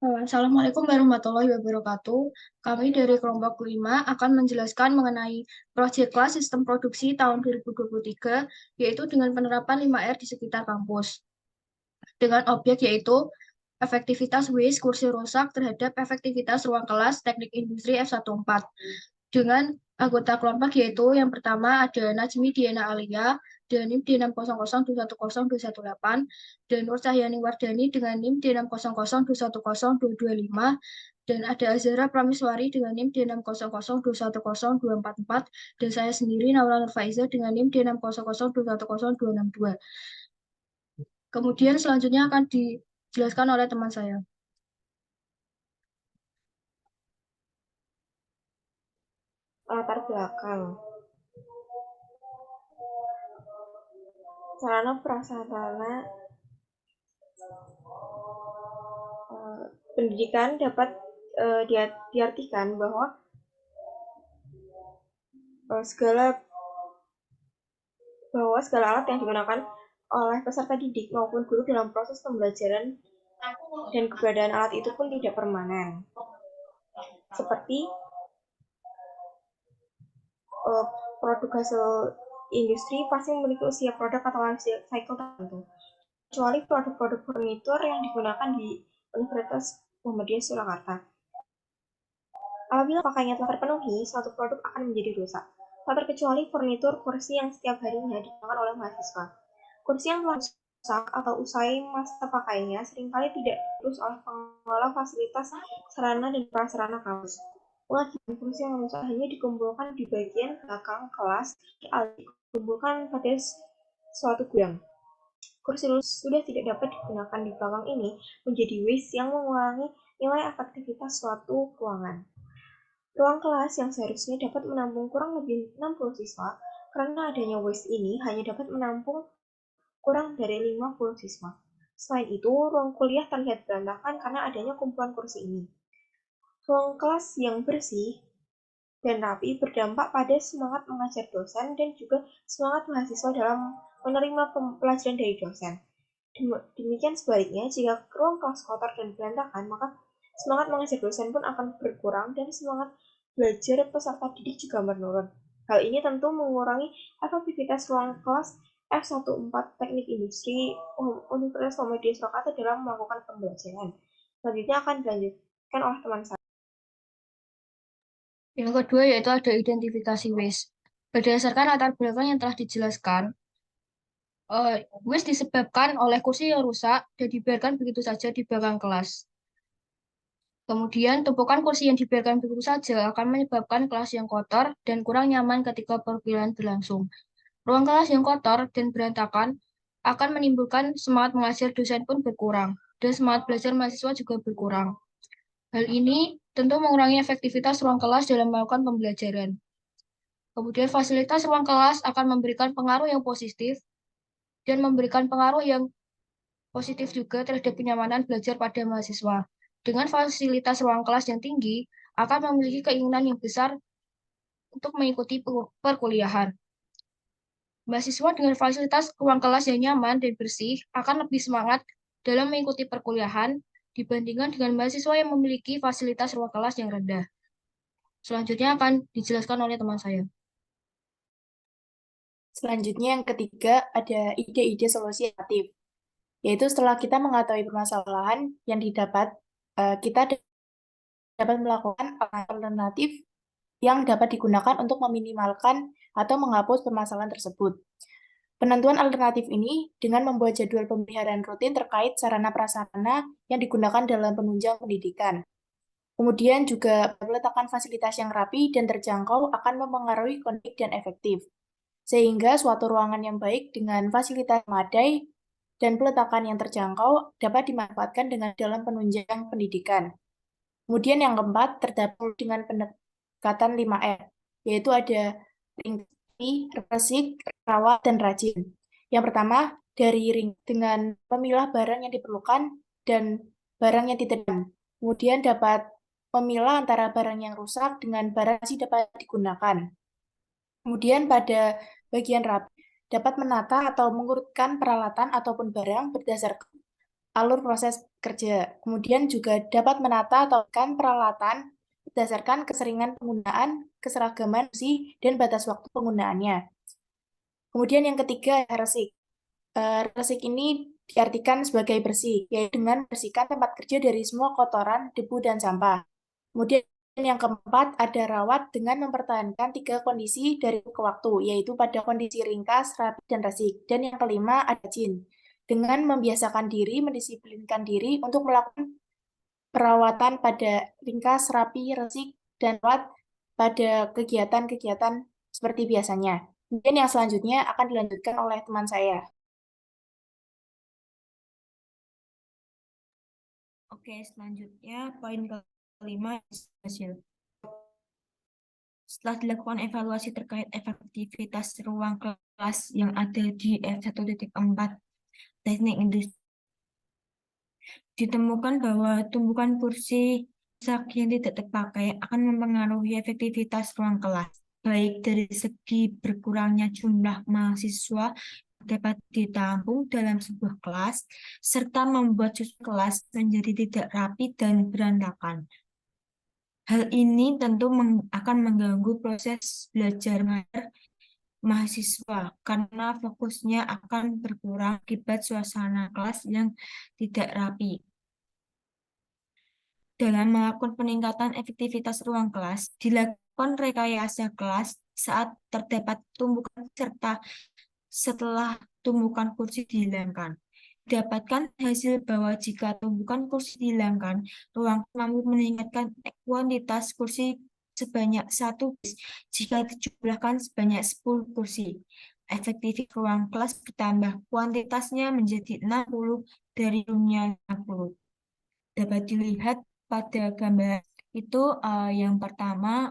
Assalamualaikum warahmatullahi wabarakatuh. Kami dari kelompok 5 akan menjelaskan mengenai proyek kelas sistem produksi tahun 2023, yaitu dengan penerapan 5R di sekitar kampus. Dengan objek yaitu efektivitas waste kursi rusak terhadap efektivitas ruang kelas teknik industri F14. Dengan anggota kelompok yaitu yang pertama ada Najmi Diana Alia dengan NIM D600210218 dan Nur Cahyani Wardani dengan NIM D600210225 dan ada Azhara Prameswari dengan NIM D600210244 dan saya sendiri Naura Nurfaiza dengan NIM D600210262. Kemudian selanjutnya akan dijelaskan oleh teman saya. Latar belakang sarana prasarana pendidikan dapat diartikan bahwa segala alat yang digunakan oleh peserta didik maupun guru dalam proses pembelajaran dan keberadaan alat itu pun tidak permanen. Seperti produk hasil industri pasti memiliki usia produk atau life cycle tertentu, kecuali produk-produk furnitur yang digunakan di Universitas Muhammadiyah Surakarta. Apabila pakaiannya telah terpenuhi, suatu produk akan menjadi rusak, tak terkecuali furnitur kursi yang setiap harinya digunakan oleh mahasiswa. Kursi yang telah rusak atau usai masa pakainya seringkali tidak diurus oleh pengelola fasilitas sarana dan prasarana kampus. Mengakibatkan kursi yang rusak hanya dikumpulkan di bagian belakang kelas atau dikumpulkan pada suatu gudang. Kursi sudah tidak dapat digunakan di belakang ini menjadi waste yang mengurangi nilai efektivitas suatu ruangan. Ruang kelas yang seharusnya dapat menampung kurang lebih 60 siswa, karena adanya waste ini hanya dapat menampung kurang dari 50 siswa. Selain itu, ruang kuliah terlihat berantakan karena adanya kumpulan kursi ini. Ruang kelas yang bersih dan rapi berdampak pada semangat mengajar dosen dan juga semangat mahasiswa dalam menerima pelajaran dari dosen. Demikian sebaliknya, jika ruang kelas kotor dan berantakan, maka semangat mengajar dosen pun akan berkurang dan semangat belajar peserta didik juga menurun. Hal ini tentu mengurangi efektivitas ruang kelas F14 Teknik Industri Universitas Muhammadiyah Surakarta dalam melakukan pembelajaran. Selanjutnya akan dilanjutkan oleh teman saya. Yang kedua yaitu ada identifikasi waste. Berdasarkan latar belakang yang telah dijelaskan, waste disebabkan oleh kursi yang rusak dan dibiarkan begitu saja di belakang kelas. Kemudian, tumpukan kursi yang dibiarkan begitu saja akan menyebabkan kelas yang kotor dan kurang nyaman ketika perkuliahan berlangsung. Ruang kelas yang kotor dan berantakan akan menimbulkan semangat mengajar dosen pun berkurang, dan semangat belajar mahasiswa juga berkurang. Hal ini tentu mengurangi efektivitas ruang kelas dalam melakukan pembelajaran. Kemudian fasilitas ruang kelas akan memberikan pengaruh yang positif dan memberikan pengaruh yang positif juga terhadap kenyamanan belajar pada mahasiswa. Dengan fasilitas ruang kelas yang tinggi, akan memiliki keinginan yang besar untuk mengikuti perkuliahan. Mahasiswa dengan fasilitas ruang kelas yang nyaman dan bersih akan lebih semangat dalam mengikuti perkuliahan dibandingkan dengan mahasiswa yang memiliki fasilitas ruang kelas yang rendah. Selanjutnya akan dijelaskan oleh teman saya. Selanjutnya yang ketiga ada ide-ide solusi kreatif, yaitu setelah kita mengetahui permasalahan yang didapat, kita dapat melakukan alternatif yang dapat digunakan untuk meminimalkan atau menghapus permasalahan tersebut. Penentuan alternatif ini dengan membuat jadwal pemeliharaan rutin terkait sarana prasarana yang digunakan dalam penunjang pendidikan. Kemudian juga meletakkan fasilitas yang rapi dan terjangkau akan mempengaruhi kondisi dan efektif. Sehingga suatu ruangan yang baik dengan fasilitas memadai dan peletakan yang terjangkau dapat dimanfaatkan dengan dalam penunjang pendidikan. Kemudian yang keempat terdapat dengan pendekatan 5R, yaitu ada ringkih, resik, rawat, dan rajin. Yang pertama, dari ring dengan memilah barang yang diperlukan dan barang yang tidak. Kemudian dapat memilah antara barang yang rusak dengan barang yang masih dapat digunakan. Kemudian pada bagian rapi, dapat menata atau mengurutkan peralatan ataupun barang berdasarkan alur proses kerja. Kemudian juga dapat menata atau kan peralatan berdasarkan keseringan penggunaan, keseragaman fungsi, dan batas waktu penggunaannya. Kemudian yang ketiga, resik. Resik ini diartikan sebagai bersih, yaitu dengan membersihkan tempat kerja dari semua kotoran, debu, dan sampah. Kemudian yang keempat, ada rawat dengan mempertahankan tiga kondisi dari waktu ke waktu, yaitu pada kondisi ringkas, rapi, dan resik. Dan yang kelima, ada jin, dengan membiasakan diri, mendisiplinkan diri untuk melakukan perawatan pada ringkas, rapi, resik, dan rawat pada kegiatan-kegiatan seperti biasanya. Kemudian yang selanjutnya akan dilanjutkan oleh teman saya. Oke, selanjutnya poin kelima hasil. Setelah dilakukan evaluasi terkait efektivitas ruang kelas yang ada di F1.4 teknik industri, ditemukan bahwa tumpukan kursi yang tidak terpakai akan mempengaruhi efektivitas ruang kelas, baik dari segi berkurangnya jumlah mahasiswa dapat ditampung dalam sebuah kelas, serta membuat susunan kelas menjadi tidak rapi dan berantakan. Hal ini tentu akan mengganggu proses belajar mengajar mahasiswa karena fokusnya akan berkurang akibat suasana kelas yang tidak rapi. Dalam melakukan peningkatan efektivitas ruang kelas, dilakukan rekayasa kelas saat terdapat tumpukan serta setelah tumpukan kursi dihilangkan. Dapatkan hasil bahwa jika tumpukan kursi dihilangkan, ruang mampu meningkatkan kuantitas kursi sebanyak 1 jika dijumlahkan sebanyak 10 kursi. Efektivitas ruang kelas bertambah, kuantitasnya menjadi 60 dari umumnya 50. Dapat dilihat pada gambar itu yang pertama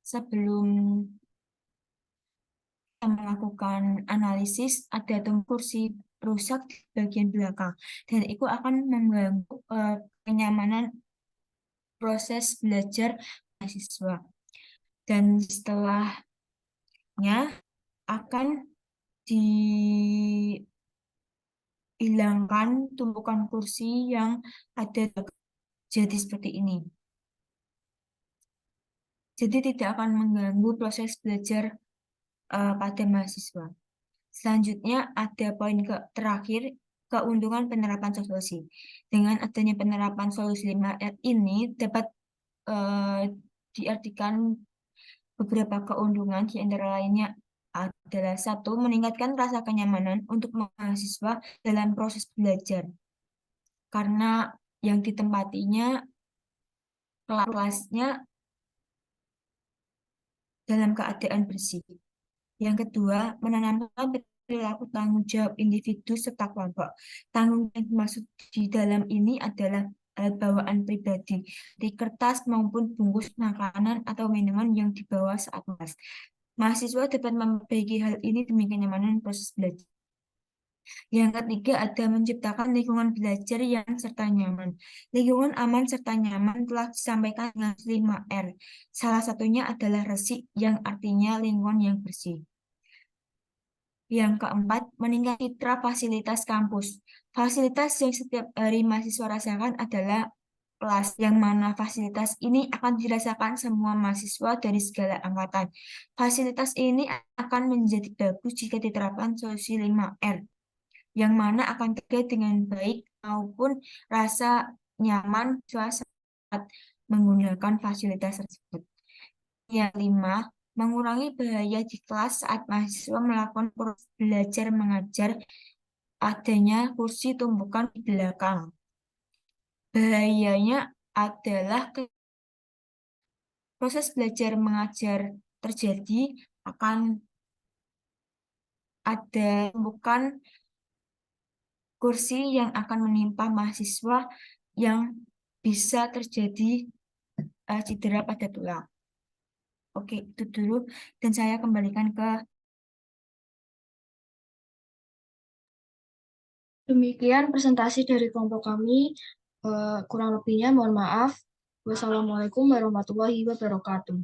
sebelum melakukan analisis ada kursi rusak di bagian belakang dan itu akan mengganggu kenyamanan proses belajar mahasiswa dan setelahnya akan dihilangkan tumpukan kursi yang ada jadi seperti ini. Jadi tidak akan mengganggu proses belajar pada mahasiswa. Selanjutnya ada poin terakhir, keuntungan penerapan solusi. Dengan adanya penerapan solusi 5R ini dapat diartikan beberapa keuntungan, di antara lainnya adalah satu, meningkatkan rasa kenyamanan untuk mahasiswa dalam proses belajar. Karena yang ditempatinya kelasnya dalam keadaan bersih. Yang kedua, menanamkan perilaku tanggung jawab individu serta kelompok. Tanggung yang dimaksud di dalam ini adalah bawaan pribadi, di kertas maupun bungkus makanan atau minuman yang dibawa saat kelas. Mahasiswa dapat memperbaiki hal ini demi kenyamanan proses belajar. Yang ketiga ada menciptakan lingkungan belajar yang serta nyaman. Lingkungan aman serta nyaman telah disampaikan dengan 5R. Salah satunya adalah resik yang artinya lingkungan yang bersih. Yang keempat, meningkatkan citra fasilitas kampus. Fasilitas yang setiap hari mahasiswa rasakan adalah kelas, yang mana fasilitas ini akan dirasakan semua mahasiswa dari segala angkatan. Fasilitas ini akan menjadi bagus jika diterapkan solusi 5R, yang mana akan terkait dengan baik maupun rasa nyaman saat menggunakan fasilitas tersebut. Yang kelima, mengurangi bahaya di kelas saat mahasiswa melakukan proses belajar mengajar adanya kursi tumpukan di belakang. Bahayanya adalah proses belajar mengajar terjadi akan ada tumpukan kursi yang akan menimpa mahasiswa yang bisa terjadi cedera pada tulang. Oke, itu dulu dan saya kembalikan ke Demikian presentasi dari kelompok kami. Kurang lebihnya mohon maaf. Wassalamualaikum warahmatullahi wabarakatuh.